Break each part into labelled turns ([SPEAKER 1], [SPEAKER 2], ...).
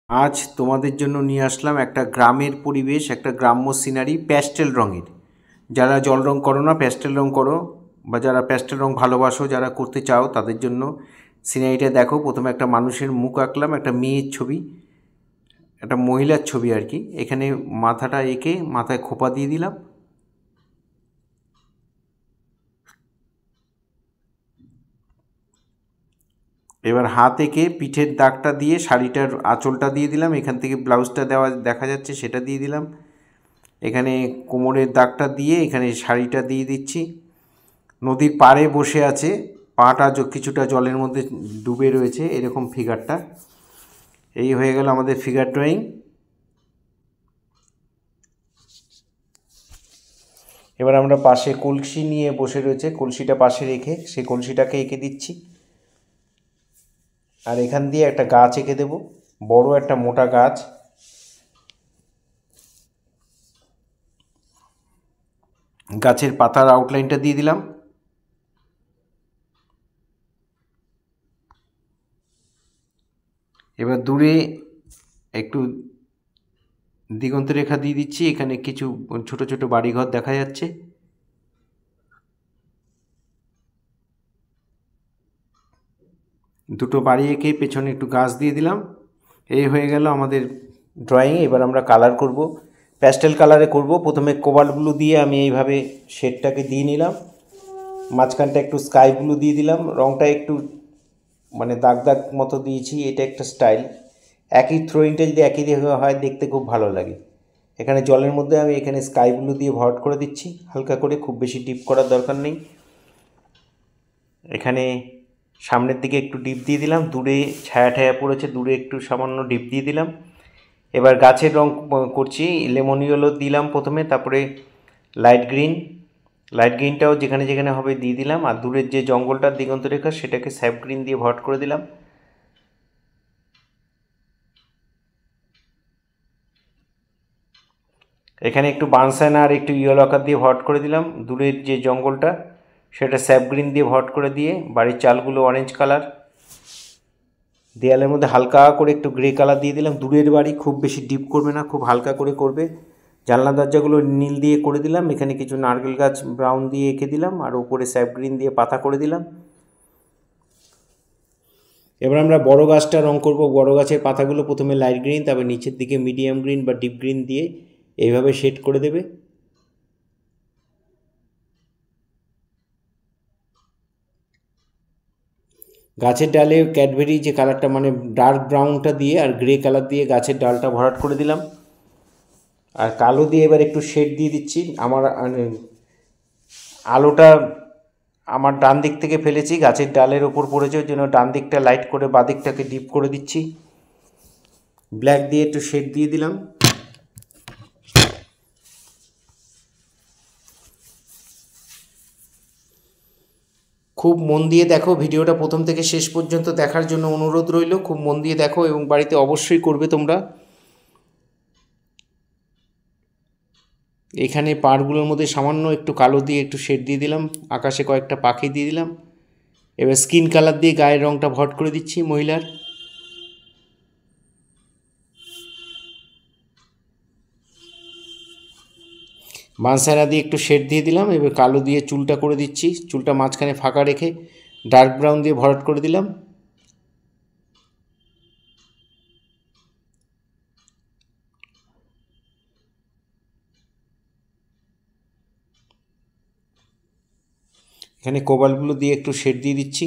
[SPEAKER 1] আজ তোমাদের জন্য নিয়ে আসলাম একটা গ্রামের পরিবেশ, একটা গ্রাম্য সিনারি প্যাস্টেল রঙের। যারা জল রং করো না, প্যাস্টেল রং করো, বা যারা প্যাস্টেল রং ভালোবাসো, যারা করতে চাও, তাদের জন্য সিনারিটা দেখো। প্রথমে একটা মানুষের মুখ আঁকলাম, একটা মেয়ের ছবি, একটা মহিলার ছবি আর কি। এখানে মাথাটা এঁকে মাথায় খোপা দিয়ে দিলাম। এবার হাত এঁকে পিঠের দাগটা দিয়ে শাড়িটার আঁচলটা দিয়ে দিলাম। এখান থেকে ব্লাউজটা দেওয়া দেখা যাচ্ছে, সেটা দিয়ে দিলাম। এখানে কোমরের দাগটা দিয়ে এখানে শাড়িটা দিয়ে দিচ্ছি। নদীর পাড়ে বসে আছে, পাটা কিছুটা জলের মধ্যে ডুবে রয়েছে, এরকম ফিগারটা। এই হয়ে গেল আমাদের ফিগার ড্রয়িং। এবার আমরা পাশে কলসি নিয়ে বসে রয়েছে, কলসিটা পাশে রেখে সেই কলসিটাকে এঁকে দিচ্ছি। আর এখান দিয়ে একটা গাছ এঁকে দেব, বড় একটা মোটা গাছ। গাছের পাতার আউটলাইনটা দিয়ে দিলাম। এবার দূরে একটু দিগন্ত রেখা দিয়ে দিচ্ছি। এখানে কিছু ছোট ছোট বাড়িঘর দেখা যাচ্ছে। দুটো বাড়ি এঁকে পেছনে একটু গাছ দিয়ে দিলাম। এই হয়ে গেল আমাদের ড্রয়িং। এবার আমরা কালার করব, প্যাস্টেল কালারে করব। প্রথমে কোবাল্ট ব্লু দিয়ে আমি এইভাবে শেডটাকে দিয়ে নিলাম, মাঝখানটা একটু স্কাই ব্লু দিয়ে দিলাম। রঙটা একটু মানে দাগ দাগ মতো দিয়েছি, এটা একটা স্টাইল। একই থ্রোইংটা যদি একই হয় দেখতে খুব ভালো লাগে। এখানে জলের মধ্যে আমি এখানে স্কাই ব্লু দিয়ে ভরাট করে দিচ্ছি হালকা করে, খুব বেশি ডিপ করার দরকার নেই। এখানে সামনের দিকে একটু ডিপ দিয়ে দিলাম, দূরে ছায়া ঠায়া পড়েছে, দূরে একটু সামান্য ডিপ দিয়ে দিলাম। এবার গাছের রং করছি, লেমন ইয়েলো দিলাম প্রথমে, তারপরে লাইট গ্রিন। লাইট গ্রিনটাও যেখানে যেখানে হবে দিয়ে দিলাম। আর দূরের যে জঙ্গলটার দিগন্ত রেখা সেটাকে স্যাপ গ্রিন দিয়ে ভরাট করে দিলাম। এখানে একটু বানসাইনা আর একটু ইয়েলো আকার দিয়ে ভরাট করে দিলাম। দূরের যে জঙ্গলটা সেটা স্যাপ গ্রিন দিয়ে ভরাট করে দিয়ে বাড়ির চালগুলো অরেঞ্জ কালার। দেয়ালের মধ্যে হালকা করে একটু গ্রে কালার দিয়ে দিলাম। দূরের বাড়ি, খুব বেশি ডিপ করবে না, খুব হালকা করে করবে। জানলা দরজাগুলো নীল দিয়ে করে দিলাম। এখানে কিছু নারকেল গাছ ব্রাউন দিয়ে এঁকে দিলাম, আর উপরে স্যাপ গ্রিন দিয়ে পাতা করে দিলাম। এবার আমরা বড় গাছটা রং করব। বড় গাছের পাতাগুলো প্রথমে লাইট গ্রিন, তারপর নিচের দিকে মিডিয়াম গ্রিন বা ডিপ গ্রিন দিয়ে এইভাবে শেড করে দেবে। গাছের ডালে ক্যাডবেরি যে কালারটা মানে ডার্ক ব্রাউনটা দিয়ে আর গ্রে কালার দিয়ে গাছের ডালটা ভরাট করে দিলাম। আর কালো দিয়ে এবার একটু শেড দিয়ে দিচ্ছি। আমার আলোটা আমার ডান দিক থেকে ফেলেছি, গাছের ডালের ওপর পড়েছে, ওই জন্য ডান দিকটা লাইট করে বাঁ দিকটাকে ডিপ করে দিচ্ছি। ব্ল্যাক দিয়ে একটু শেড দিয়ে দিলাম। খুব মন দিয়ে দেখো ভিডিওটা, প্রথম থেকে শেষ পর্যন্ত দেখার জন্য অনুরোধ রইল। খুব মন দিয়ে দেখো এবং বাড়িতে অবশ্যই করবে তোমরা। এখানে পাড়গুলোর মধ্যে সামান্য একটু কালো দিয়ে একটু শেড দিয়ে দিলাম, আকাশে কয়েকটা পাখি দিয়ে দিলাম। এবার স্কিন কালার দিয়ে গায়ের রঙটা ভরাট করে দিচ্ছি মহিলার। বানসাইনা দিয়ে একটু শেড দিয়ে দিলাম। এবার কালো দিয়ে চুলটা করে দিচ্ছি, চুলটা মাঝখানে ফাঁকা রেখে ডার্ক ব্রাউন দিয়ে ভরাট করে দিলাম। এখানে কোবাল্টগুলো দিয়ে একটু শেড দিয়ে দিচ্ছি।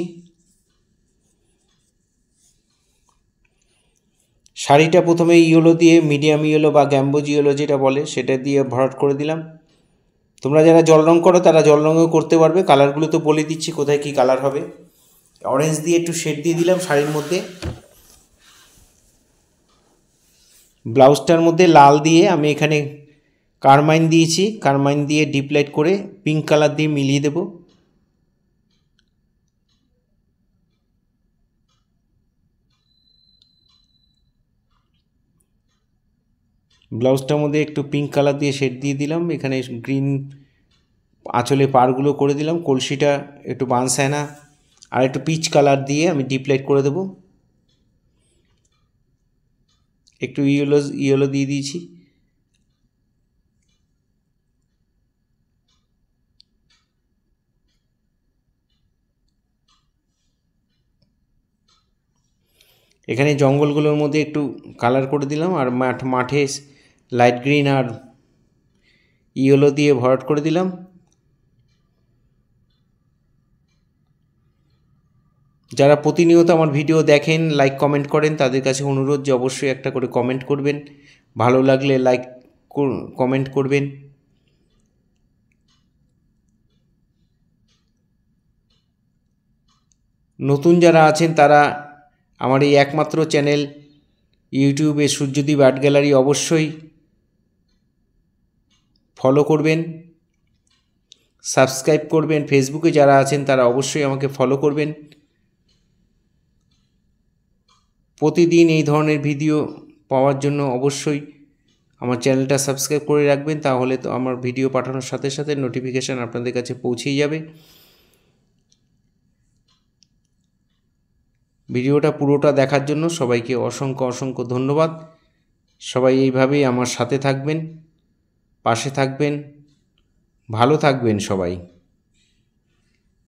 [SPEAKER 1] শাড়িটা প্রথমে ইয়েলো দিয়ে, মিডিয়াম ইয়েলো বা গ্যাম্বোজ ইয়েলো যেটা বলে সেটা দিয়ে ভরাট করে দিলাম। তোমরা যারা জল রং করো তারা জল রঙেও করতে পারবে। কালারগুলো তো বলে দিচ্ছি কোথায় কী কালার হবে। অরেঞ্জ দিয়ে একটু শেড দিয়ে দিলাম শাড়ির মধ্যে। ব্লাউজটার মধ্যে লাল দিয়ে আমি এখানে কারমাইন দিয়েছি, কারমাইন দিয়ে ডিপ লাইট করে পিঙ্ক কালার দিয়ে মিলিয়ে দেব। ব্লাউজটার মধ্যে একটু পিঙ্ক কালার দিয়ে শেড দিয়ে দিলাম। এখানে গ্রিন আঁচলে পাড়গুলো করে দিলাম। কলসিটা একটু বানসাইনা আর একটু পিচ কালার দিয়ে আমি ডিপ লাইট করে দেব। একটু ইয়েলো দিয়ে দিয়েছি। এখানে জঙ্গলগুলোর মধ্যে একটু কালার করে দিলাম, আর মাঠে লাইট গ্রিন আর ইয়েলো দিয়ে ভরাট করে দিলাম। যারা প্রতিনিয়ত আমার ভিডিও দেখেন, লাইক কমেন্ট করেন, তাদের কাছে অনুরোধ যে অবশ্যই একটা করে কমেন্ট করবেন, ভালো লাগলে লাইক কমেন্ট করবেন। নতুন যারা আছেন তারা আমার এই একমাত্র চ্যানেল ইউটিউবে সূর্যদ্বীপ আর্ট গ্যালারি অবশ্যই ফলো করবেন, সাবস্ক্রাইব করবেন। ফেসবুকে যারা আছেন তারা অবশ্যই আমাকে ফলো করবেন। প্রতিদিন এই ধরনের ভিডিও পাওয়ার জন্য অবশ্যই আমার চ্যানেলটা সাবস্ক্রাইব করে রাখবেন, তাহলে তো আমার ভিডিও পাঠানোর সাথে সাথে নোটিফিকেশান আপনাদের কাছে পৌঁছেই যাবে। ভিডিওটা পুরোটা দেখার জন্য সবাইকে অসংখ্য অসংখ্য ধন্যবাদ। সবাই এইভাবেই আমার সাথে থাকবেন, পাশে থাকবেন, ভালো থাকবেন সবাই।